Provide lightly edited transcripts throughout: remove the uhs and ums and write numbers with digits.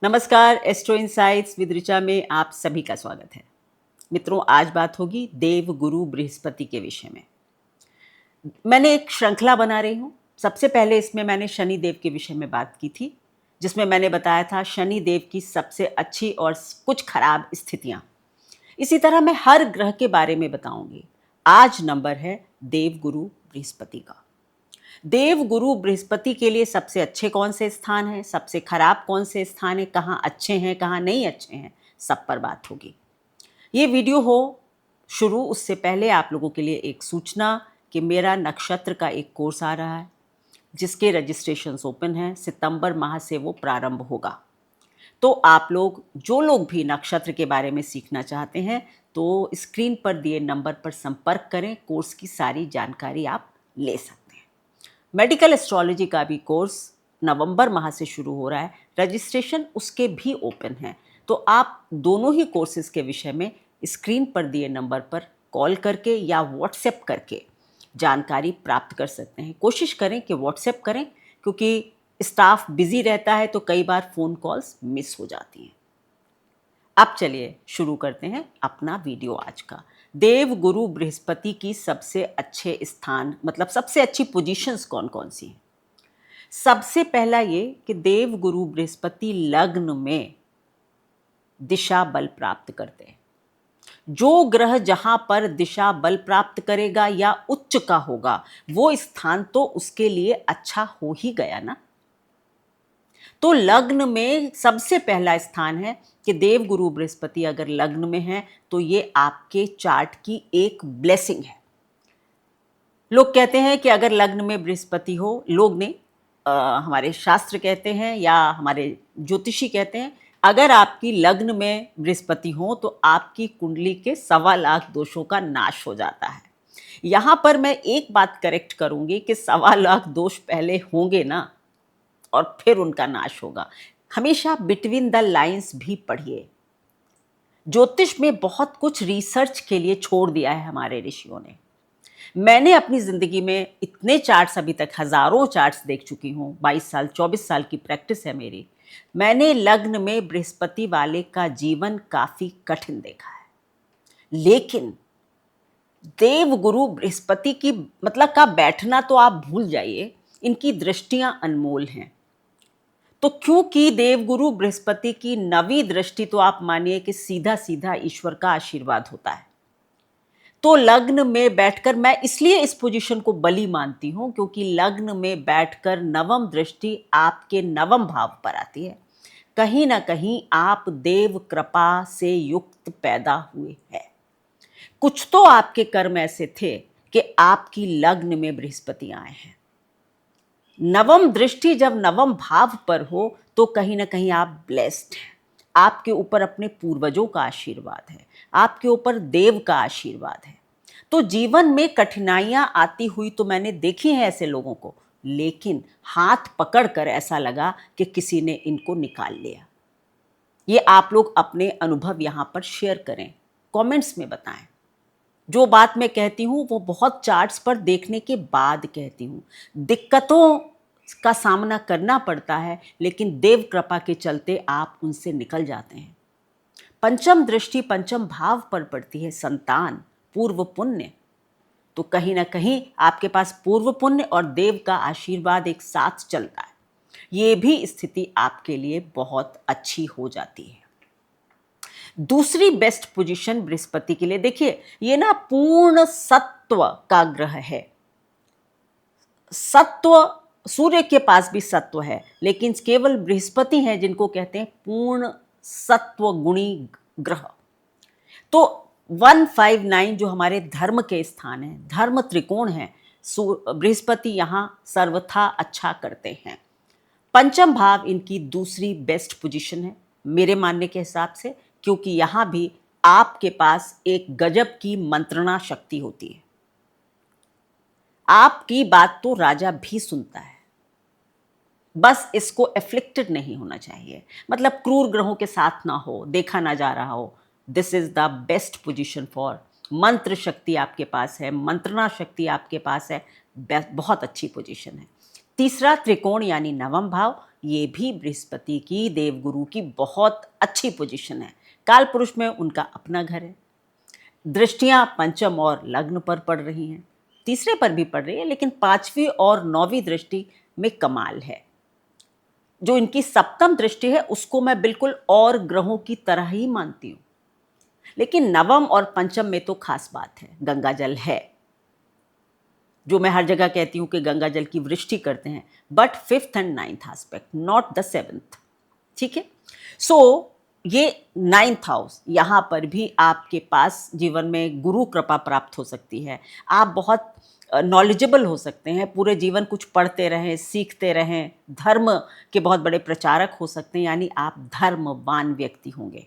नमस्कार, astro insights with Richa में आप सभी का स्वागत है। मित्रों, आज बात होगी देव गुरु बृहस्पति के विषय में। मैंने एक श्रृंखला बना रही हूँ। सबसे पहले इसमें मैंने शनि देव के विषय में बात की थी, जिसमें मैंने बताया था शनि देव की सबसे अच्छी और कुछ खराब स्थितियाँ। इसी तरह मैं हर ग्रह के बारे में बताऊंगी। आज नंबर है देव गुरु बृहस्पति का। देव गुरु बृहस्पति के लिए सबसे अच्छे कौन से स्थान हैं, सबसे खराब कौन से स्थान हैं, कहाँ अच्छे हैं कहाँ नहीं अच्छे हैं, सब पर बात होगी। ये वीडियो हो शुरू उससे पहले आप लोगों के लिए एक सूचना कि मेरा नक्षत्र का एक कोर्स आ रहा है, जिसके रजिस्ट्रेशंस ओपन हैं। सितंबर माह से वो प्रारंभ होगा। तो आप लोग जो लोग भी नक्षत्र के बारे में सीखना चाहते हैं तो स्क्रीन पर दिए नंबर पर संपर्क करें। कोर्स की सारी जानकारी आप ले सकते हैं। मेडिकल एस्ट्रोलॉजी का भी कोर्स नवंबर माह से शुरू हो रहा है। रजिस्ट्रेशन उसके भी ओपन है। तो आप दोनों ही कोर्सेज के विषय में स्क्रीन पर दिए नंबर पर कॉल करके या व्हाट्सएप करके जानकारी प्राप्त कर सकते हैं। कोशिश करें कि व्हाट्सएप करें, क्योंकि स्टाफ बिजी रहता है तो कई बार फ़ोन कॉल्स मिस हो जाती हैं। अब चलिए शुरू करते हैं अपना वीडियो आज का। देव गुरु बृहस्पति की सबसे अच्छे स्थान, मतलब सबसे अच्छी पोजीशंस कौन कौन सी हैं। सबसे पहला ये कि देव गुरु बृहस्पति लग्न में दिशा बल प्राप्त करते हैं। जो ग्रह जहां पर दिशा बल प्राप्त करेगा या उच्च का होगा, वो स्थान तो उसके लिए अच्छा हो ही गया ना। तो लग्न में सबसे पहला स्थान है कि देव गुरु बृहस्पति अगर लग्न में है तो ये आपके चार्ट की एक ब्लेसिंग है। लोग कहते हैं कि अगर लग्न में बृहस्पति हो, लोग ने हमारे शास्त्र कहते हैं या हमारे ज्योतिषी कहते हैं, अगर आपकी लग्न में बृहस्पति हो तो आपकी कुंडली के 1.25 लाख दोषों का नाश हो जाता है। यहाँ पर मैं एक बात करेक्ट करूँगी कि 1.25 लाख दोष पहले होंगे ना, और फिर उनका नाश होगा। हमेशा बिटवीन द लाइंस भी पढ़िए। ज्योतिष में बहुत कुछ रिसर्च के लिए छोड़ दिया है हमारे ऋषियों ने। मैंने अपनी ज़िंदगी में इतने चार्ट्स, अभी तक हज़ारों चार्ट्स देख चुकी हूँ। 22 साल 24 साल की प्रैक्टिस है मेरी। मैंने लग्न में बृहस्पति वाले का जीवन काफ़ी कठिन देखा है। लेकिन देव गुरु बृहस्पति की मतलब का बैठना तो आप भूल जाइए, इनकी दृष्टियां अनमोल हैं। तो क्योंकि देवगुरु बृहस्पति की 9वीं दृष्टि तो आप मानिए कि सीधा सीधा ईश्वर का आशीर्वाद होता है। तो लग्न में बैठकर, मैं इसलिए इस पोजीशन को बली मानती हूं क्योंकि लग्न में बैठकर 9वीं दृष्टि आपके 9वें भाव पर आती है। कहीं ना कहीं आप देव कृपा से युक्त पैदा हुए हैं। कुछ तो आपके कर्म ऐसे थे कि आपकी लग्न में बृहस्पति आए हैं। 9वीं दृष्टि जब 9वें भाव पर हो तो कहीं ना कहीं आप ब्लेस्ड हैं। आपके ऊपर अपने पूर्वजों का आशीर्वाद है, आपके ऊपर देव का आशीर्वाद है। तो जीवन में कठिनाइयां आती हुई तो मैंने देखी हैं ऐसे लोगों को, लेकिन हाथ पकड़कर ऐसा लगा कि किसी ने इनको निकाल लिया। ये आप लोग अपने अनुभव यहाँ पर शेयर करें, कमेंट्स में बताएं। जो बात मैं कहती हूँ वो बहुत चार्ट्स पर देखने के बाद कहती हूँ। दिक्कतों का सामना करना पड़ता है, लेकिन देव कृपा के चलते आप उनसे निकल जाते हैं। पंचम दृष्टि पंचम भाव पर पड़ती है, संतान, पूर्व पुण्य। तो कहीं ना कहीं आपके पास पूर्व पुण्य और देव का आशीर्वाद एक साथ चलता है। ये भी स्थिति आपके लिए बहुत अच्छी हो जाती है। दूसरी बेस्ट पोजीशन बृहस्पति के लिए, देखिए ये ना पूर्ण सत्व का ग्रह है। सत्व, सूर्य के पास भी सत्व है, लेकिन केवल बृहस्पति हैं जिनको कहते हैं पूर्ण सत्व गुणी ग्रह। तो 159 जो हमारे धर्म के स्थान है, धर्म त्रिकोण है, बृहस्पति यहाँ सर्वथा अच्छा करते हैं। पंचम भाव इनकी दूसरी बेस्ट पोजीशन है मेरे मानने के हिसाब से, क्योंकि यहाँ भी आपके पास एक गजब की मंत्रणा शक्ति होती है। आपकी बात तो राजा भी सुनता है, बस इसको एफ्लिक्टेड नहीं होना चाहिए, मतलब क्रूर ग्रहों के साथ ना हो, देखा ना जा रहा हो। This is the best position for, मंत्र शक्ति आपके पास है, मंत्रणा शक्ति आपके पास है, बहुत अच्छी पोजीशन है। तीसरा त्रिकोण यानी 9वां भाव, ये भी बृहस्पति की, देवगुरु की बहुत अच्छी पोजीशन है। काल पुरुष में उनका अपना घर है। दृष्टियां पंचम और लग्न पर पड़ रही हैं, तीसरे पर भी पड़ रही है, लेकिन पांचवी और नौवीं दृष्टि में कमाल है। जो इनकी सप्तम दृष्टि है उसको मैं बिल्कुल और ग्रहों की तरह ही मानती हूँ, लेकिन नवम और पंचम में तो खास बात है, गंगा जल है। जो मैं हर जगह कहती हूँ कि गंगा जल की वृष्टि करते हैं, but 5th and 9th aspect, not the 7th। ठीक है। सो ये 9th हाउस, यहाँ पर भी आपके पास जीवन में गुरु कृपा प्राप्त हो सकती है। आप बहुत नॉलेजेबल हो सकते हैं, पूरे जीवन कुछ पढ़ते रहें, सीखते रहें, धर्म के बहुत बड़े प्रचारक हो सकते हैं, यानी आप धर्मवान व्यक्ति होंगे।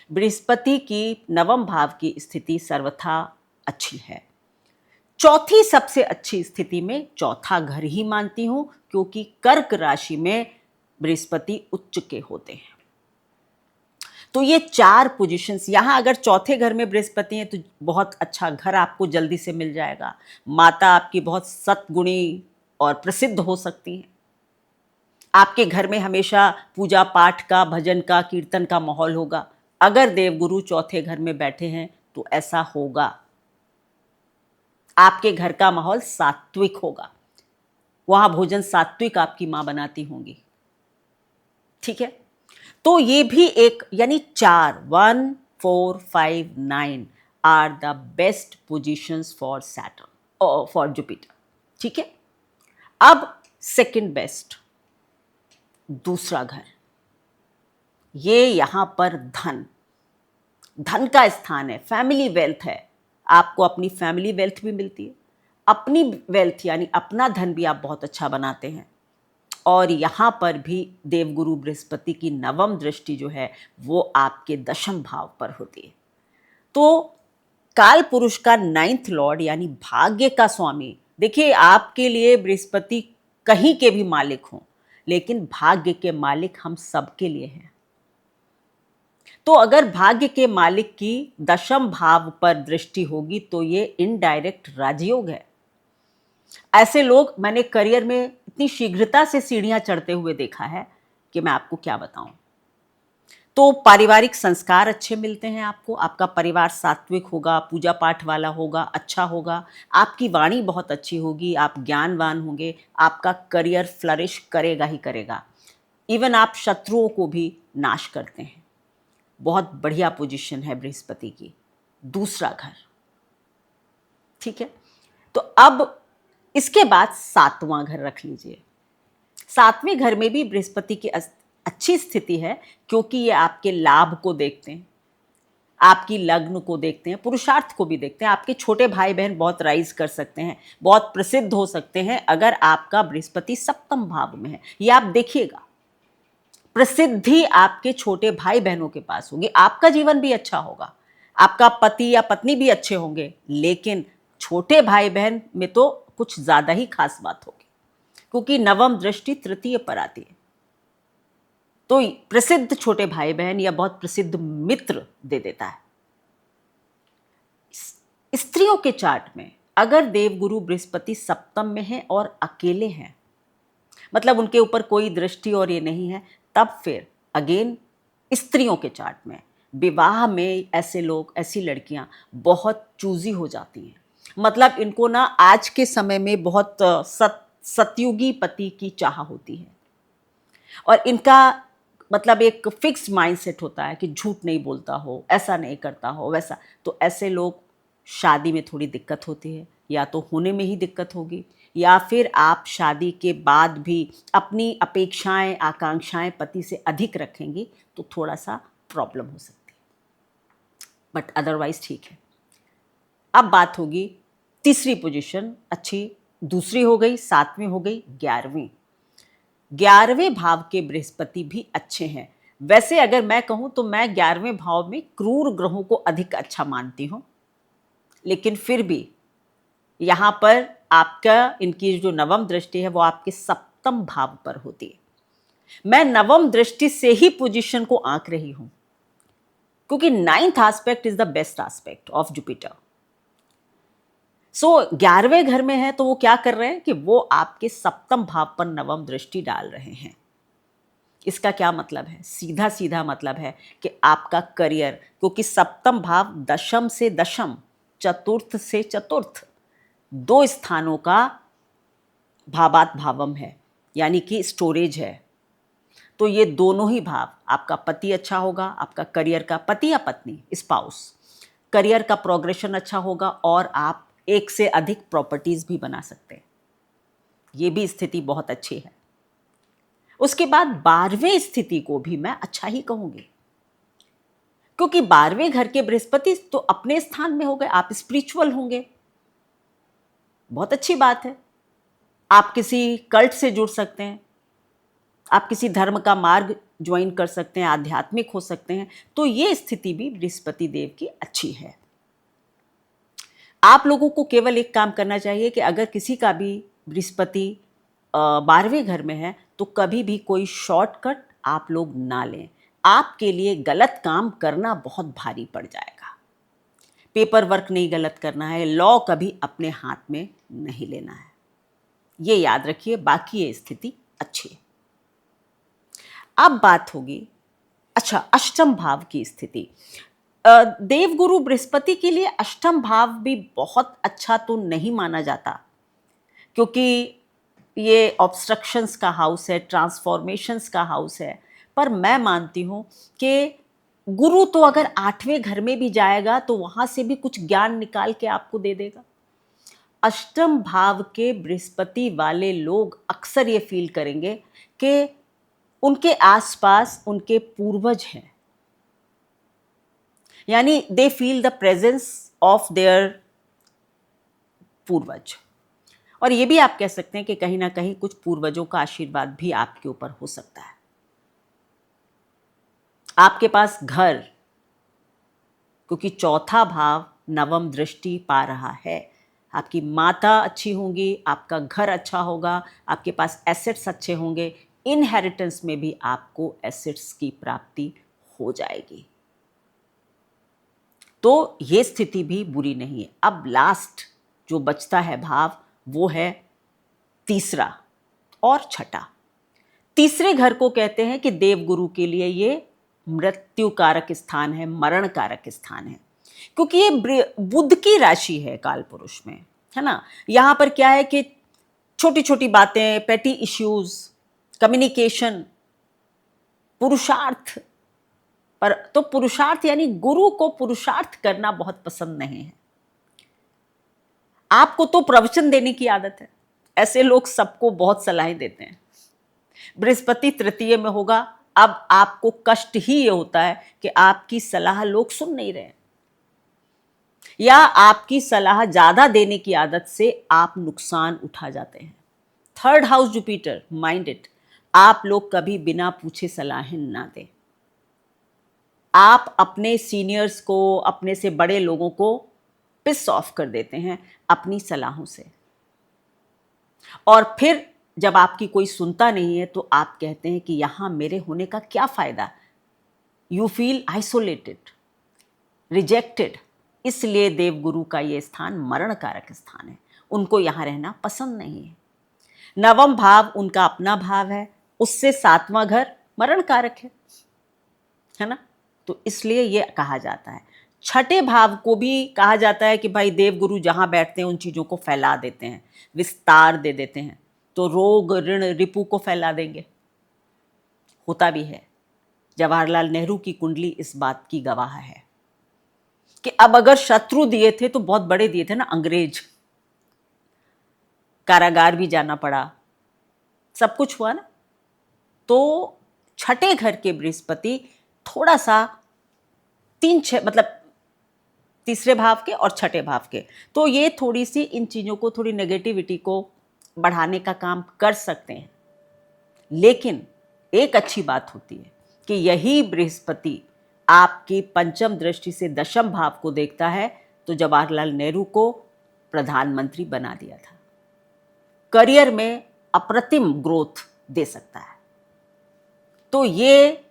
बृहस्पति की नवम भाव की स्थिति सर्वथा अच्छी है। चौथी सबसे अच्छी स्थिति में चौथा घर ही मानती हूं, क्योंकि कर्क राशि में बृहस्पति उच्च के होते हैं। तो ये 4 पोजीशंस, यहां अगर चौथे घर में बृहस्पति है तो बहुत अच्छा घर आपको जल्दी से मिल जाएगा। माता आपकी बहुत सद्गुणी और प्रसिद्ध हो सकती है। आपके घर में हमेशा पूजा पाठ का, भजन का, कीर्तन का माहौल होगा। अगर देवगुरु चौथे घर में बैठे हैं तो ऐसा होगा। आपके घर का माहौल सात्विक होगा, वहां भोजन सात्विक आपकी मां बनाती होंगी। ठीक है। तो ये भी एक, यानी 4, 1, 4, 5, 9 are the best positions for Saturn, for Jupiter. ठीक है। अब सेकंड बेस्ट, दूसरा घर, ये यहां पर धन का स्थान है, फैमिली वेल्थ है। आपको अपनी फैमिली वेल्थ भी मिलती है, अपनी वेल्थ यानी अपना धन भी आप बहुत अच्छा बनाते हैं। और यहाँ पर भी देवगुरु बृहस्पति की नवम दृष्टि जो है वो आपके दशम भाव पर होती है। तो काल पुरुष का 9th लॉर्ड यानी भाग्य का स्वामी, देखिए आपके लिए बृहस्पति कहीं के भी मालिक हों, लेकिन भाग्य के मालिक हम सबके लिए हैं। तो अगर भाग्य के मालिक की दशम भाव पर दृष्टि होगी तो ये इनडायरेक्ट राजयोग है। ऐसे लोग मैंने करियर में इतनी शीघ्रता से सीढ़ियां चढ़ते हुए देखा है कि मैं आपको क्या बताऊं। तो पारिवारिक संस्कार अच्छे मिलते हैं आपको, आपका परिवार सात्विक होगा, पूजा पाठ वाला होगा, अच्छा होगा, आपकी वाणी बहुत अच्छी होगी, आप ज्ञानवान होंगे, आपका करियर फ्लरिश करेगा ही करेगा। इवन आप शत्रुओं को भी नाश करते हैं। बहुत बढ़िया पोजीशन है बृहस्पति की, दूसरा घर। ठीक है। तो अब इसके बाद 7वां घर रख लीजिए। 7वें घर में भी बृहस्पति की अच्छी स्थिति है, क्योंकि ये आपके लाभ को देखते हैं, आपकी लग्न को देखते हैं, पुरुषार्थ को भी देखते हैं। आपके छोटे भाई बहन बहुत राइज कर सकते हैं, बहुत प्रसिद्ध हो सकते हैं अगर आपका बृहस्पति सप्तम भाव में है। ये आप देखिएगा, प्रसिद्धि आपके छोटे भाई बहनों के पास होगी। आपका जीवन भी अच्छा होगा, आपका पति या पत्नी भी अच्छे होंगे, लेकिन छोटे भाई बहन में तो कुछ ज्यादा ही खास बात होगी, क्योंकि नवम दृष्टि तृतीय पर आती है। तो प्रसिद्ध छोटे भाई बहन या बहुत प्रसिद्ध मित्र दे देता है। स्त्रियों के चार्ट में अगर देवगुरु बृहस्पति सप्तम में है और अकेले हैं, मतलब उनके ऊपर कोई दृष्टि और ये नहीं है, तब फिर अगेन स्त्रियों के चार्ट में विवाह में ऐसे लोग, ऐसी लड़कियां बहुत चूजी हो जाती हैं। मतलब इनको ना आज के समय में बहुत सतयुगी पति की चाह होती है, और इनका मतलब एक फिक्स माइंडसेट होता है कि झूठ नहीं बोलता हो, ऐसा नहीं करता हो, वैसा। तो ऐसे लोग, शादी में थोड़ी दिक्कत होती है, या तो होने में ही दिक्कत होगी, या फिर आप शादी के बाद भी अपनी अपेक्षाएं, आकांक्षाएं पति से अधिक रखेंगी तो थोड़ा सा प्रॉब्लम हो सकती है, बट अदरवाइज ठीक है। अब बात होगी तीसरी पोजीशन, अच्छी दूसरी हो गई, 7वीं हो गई, 11वीं। 11वें भाव के बृहस्पति भी अच्छे हैं। वैसे अगर मैं कहूं तो मैं 11वें भाव में क्रूर ग्रहों को अधिक अच्छा मानती हूं, लेकिन फिर भी यहां पर आपका, इनकी जो नवम दृष्टि है वो आपके सप्तम भाव पर होती है। मैं नवम दृष्टि से ही पोजीशन को आंक रही हूं, क्योंकि 9th aspect is the best aspect of Jupiter. So 11वें घर में है तो वो क्या कर रहे हैं कि वो आपके सप्तम भाव पर नवम दृष्टि डाल रहे हैं। इसका क्या मतलब है? सीधा सीधा मतलब है कि आपका करियर, क्योंकि सप्तम भाव दशम से दशम, चतुर्थ से चतुर्थ, दो स्थानों का भावात भावम है, यानी कि स्टोरेज है। तो ये दोनों ही भाव, आपका पति अच्छा होगा, आपका करियर का, पति या पत्नी, स्पाउस, करियर का प्रोग्रेशन अच्छा होगा और आप एक से अधिक प्रॉपर्टीज भी बना सकते हैं। ये भी स्थिति बहुत अच्छी है। उसके बाद 12वें स्थिति को भी मैं अच्छा ही कहूंगी, क्योंकि 12वें घर के बृहस्पति तो अपने स्थान में हो गए, आप स्पिरिचुअल होंगे, बहुत अच्छी बात है। आप किसी कल्ट से जुड़ सकते हैं, आप किसी धर्म का मार्ग ज्वाइन कर सकते हैं, आध्यात्मिक हो सकते हैं। तो ये स्थिति भी बृहस्पति देव की अच्छी है। आप लोगों को केवल एक काम करना चाहिए कि अगर किसी का भी बृहस्पति 12वें घर में है तो कभी भी कोई शॉर्टकट आप लोग ना लें। आपके लिए गलत काम करना बहुत भारी पड़ जाएगा। पेपर वर्क नहीं गलत करना है, लॉ कभी अपने हाथ में नहीं लेना है, ये याद रखिए। बाकी ये स्थिति अच्छी है। अब बात होगी अच्छा अष्टम भाव की स्थिति। देवगुरु बृहस्पति के लिए अष्टम भाव भी बहुत अच्छा तो नहीं माना जाता, क्योंकि ये ऑब्स्ट्रक्शंस का हाउस है, ट्रांसफॉर्मेशंस का हाउस है। पर मैं मानती हूँ कि गुरु तो अगर 8वें घर में भी जाएगा तो वहाँ से भी कुछ ज्ञान निकाल के आपको दे देगा। अष्टम भाव के बृहस्पति वाले लोग अक्सर ये फील करेंगे कि उनके आसपास उनके पूर्वज हैं, यानी they feel the presence of their पूर्वज। और ये भी आप कह सकते हैं कि कहीं ना कहीं कुछ पूर्वजों का आशीर्वाद भी आपके ऊपर हो सकता है। आपके पास घर, क्योंकि चौथा भाव नवम दृष्टि पा रहा है, आपकी माता अच्छी होंगी, आपका घर अच्छा होगा, आपके पास एसेट्स अच्छे होंगे, इनहेरिटेंस में भी आपको एसेट्स की प्राप्ति हो जाएगी। तो ये स्थिति भी बुरी नहीं है। अब लास्ट जो बचता है भाव वो है तीसरा और छठा। तीसरे घर को कहते हैं कि देवगुरु के लिए ये मृत्यु कारक स्थान है, मरण कारक स्थान है, क्योंकि ये बुध की राशि है काल पुरुष में, है ना। यहाँ पर क्या है कि छोटी छोटी बातें, पेटी इश्यूज, कम्युनिकेशन, पुरुषार्थ, पर तो पुरुषार्थ यानी गुरु को पुरुषार्थ करना बहुत पसंद नहीं है। आपको तो प्रवचन देने की आदत है, ऐसे लोग सबको बहुत सलाहें देते हैं। बृहस्पति तृतीय में होगा, अब आपको कष्ट ही ये होता है कि आपकी सलाह लोग सुन नहीं रहे, या आपकी सलाह ज्यादा देने की आदत से आप नुकसान उठा जाते हैं। Third house Jupiter, mind it, आप लोग कभी बिना पूछे सलाहें ना दें। आप अपने सीनियर्स को, अपने से बड़े लोगों को पिस ऑफ कर देते हैं अपनी सलाहों से, और फिर जब आपकी कोई सुनता नहीं है तो आप कहते हैं कि यहां मेरे होने का क्या फायदा। You feel isolated, rejected. इसलिए देवगुरु का ये स्थान मरण कारक स्थान है, उनको यहां रहना पसंद नहीं है। नवम भाव उनका अपना भाव है, उससे 7वां घर मरण कारक है ना। तो इसलिए ये कहा जाता है। छठे भाव को भी कहा जाता है कि भाई देवगुरु जहां बैठते हैं उन चीजों को फैला देते हैं, विस्तार दे देते हैं, तो रोग ऋण रिपु को फैला देंगे। होता भी है। जवाहरलाल नेहरू की कुंडली इस बात की गवाह है कि अब अगर शत्रु दिए थे तो बहुत बड़े दिए थे ना, अंग्रेज, कारागार भी जाना पड़ा, सब कुछ हुआ ना। तो छठे घर के बृहस्पति थोड़ा सा मतलब तीसरे भाव के और छठे भाव के, तो ये थोड़ी सी इन चीज़ों को, थोड़ी नेगेटिविटी को बढ़ाने का काम कर सकते हैं। लेकिन एक अच्छी बात होती है कि यही बृहस्पति आपकी पंचम दृष्टि से दशम भाव को देखता है, तो जवाहरलाल नेहरू को प्रधानमंत्री बना दिया था। करियर में अप्रतिम ग्रोथ दे सकता है। तो ये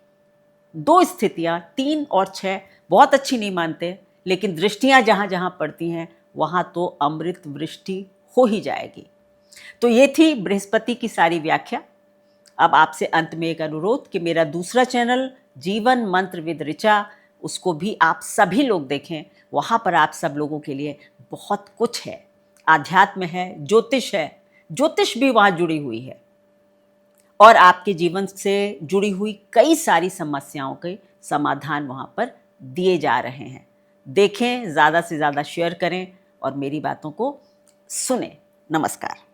दो स्थितियां 3 और 6 बहुत अच्छी नहीं मानते, लेकिन दृष्टियां जहां जहां पड़ती हैं वहां तो अमृत वृष्टि हो ही जाएगी। तो ये थी बृहस्पति की सारी व्याख्या। अब आपसे अंत में एक अनुरोध कि मेरा दूसरा चैनल जीवन मंत्र विद ऋचा, उसको भी आप सभी लोग देखें। वहाँ पर आप सब लोगों के लिए बहुत कुछ है, आध्यात्म है, ज्योतिष है, ज्योतिष भी वहाँ जुड़ी हुई है और आपके जीवन से जुड़ी हुई कई सारी समस्याओं के समाधान वहाँ पर दिए जा रहे हैं। देखें, ज़्यादा से ज़्यादा शेयर करें और मेरी बातों को सुने। नमस्कार।